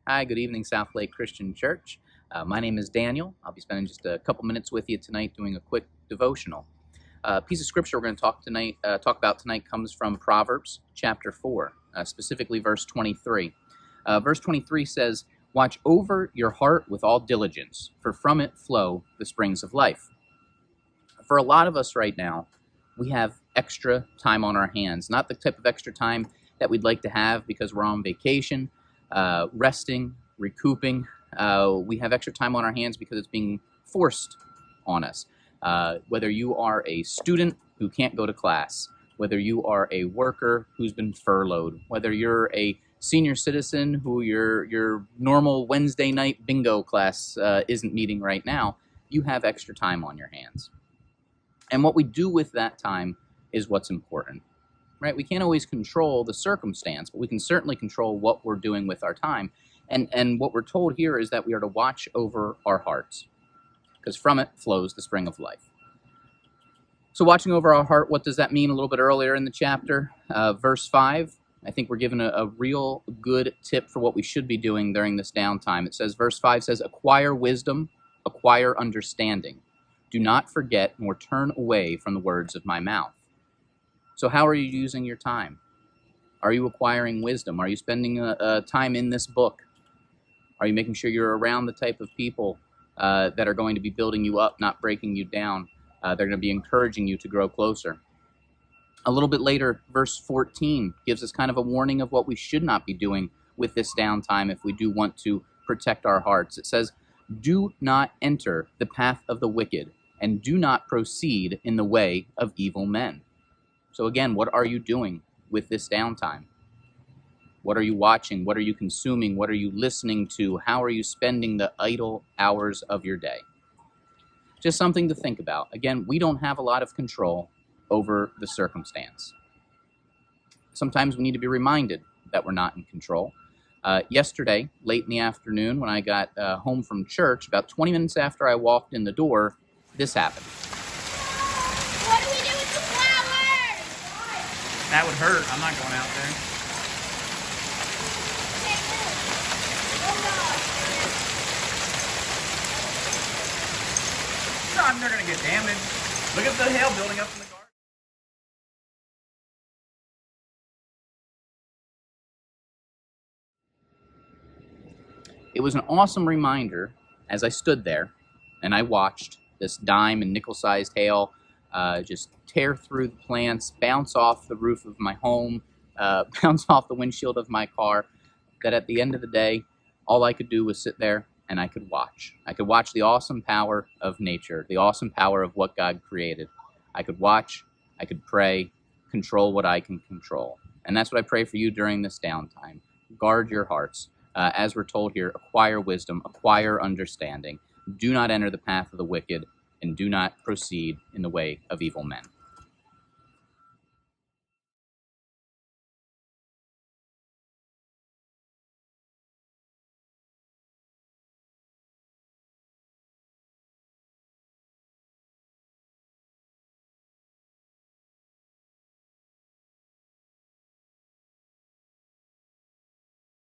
Hi, good evening, South Lake Christian Church. My name is Daniel. I'll be spending just a couple minutes with you tonight doing a quick devotional. A piece of scripture we're going to talk about tonight comes from Proverbs chapter 4, specifically verse 23. Verse 23 says, "Watch over your heart with all diligence, for from it flow the springs of life." For a lot of us right now, we have extra time on our hands, not the type of extra time that we'd like to have because we're on vacation, resting, recouping. We have extra time on our hands because it's being forced on us. Whether you are a student who can't go to class, whether you are a worker who's been furloughed, whether you're a senior citizen who your normal Wednesday night bingo class isn't meeting right now, you have extra time on your hands. And what we do with that time is what's important, right? We can't always control the circumstance, but we can certainly control what we're doing with our time. And what we're told here is that we are to watch over our hearts, because from it flows the spring of life. So watching over our heart, what does that mean? A little bit earlier in the chapter, verse 5, I think we're given a real good tip for what we should be doing during this downtime. It says, verse 5 says, "Acquire wisdom, acquire understanding. Do not forget nor turn away from the words of my mouth." So how are you using your time? Are you acquiring wisdom? Are you spending time in this book? Are you making sure you're around the type of people that are going to be building you up, not breaking you down? They're going to be encouraging you to grow closer. A little bit later, verse 14 gives us kind of a warning of what we should not be doing with this downtime if we do want to protect our hearts. It says, "Do not enter the path of the wicked, and do not proceed in the way of evil men." So again, what are you doing with this downtime? What are you watching? What are you consuming? What are you listening to? How are you spending the idle hours of your day? Just something to think about. Again, we don't have a lot of control over the circumstance. Sometimes we need to be reminded that we're not in control. Yesterday, late in the afternoon, when I got home from church, about 20 minutes after I walked in the door, this happened. What do we do with the flowers? That would hurt. I'm not going out there. No, they're going to get damaged. Look at the hail building up in the garden. It was an awesome reminder as I stood there and I watched this dime and nickel-sized hail just tear through the plants, bounce off the roof of my home, bounce off the windshield of my car, that at the end of the day, all I could do was sit there and I could watch. I could watch the awesome power of nature, the awesome power of what God created. I could watch, I could pray, control what I can control. And that's what I pray for you during this downtime. Guard your hearts. As we're told here, acquire wisdom, acquire understanding. Do not enter the path of the wicked, and do not proceed in the way of evil men.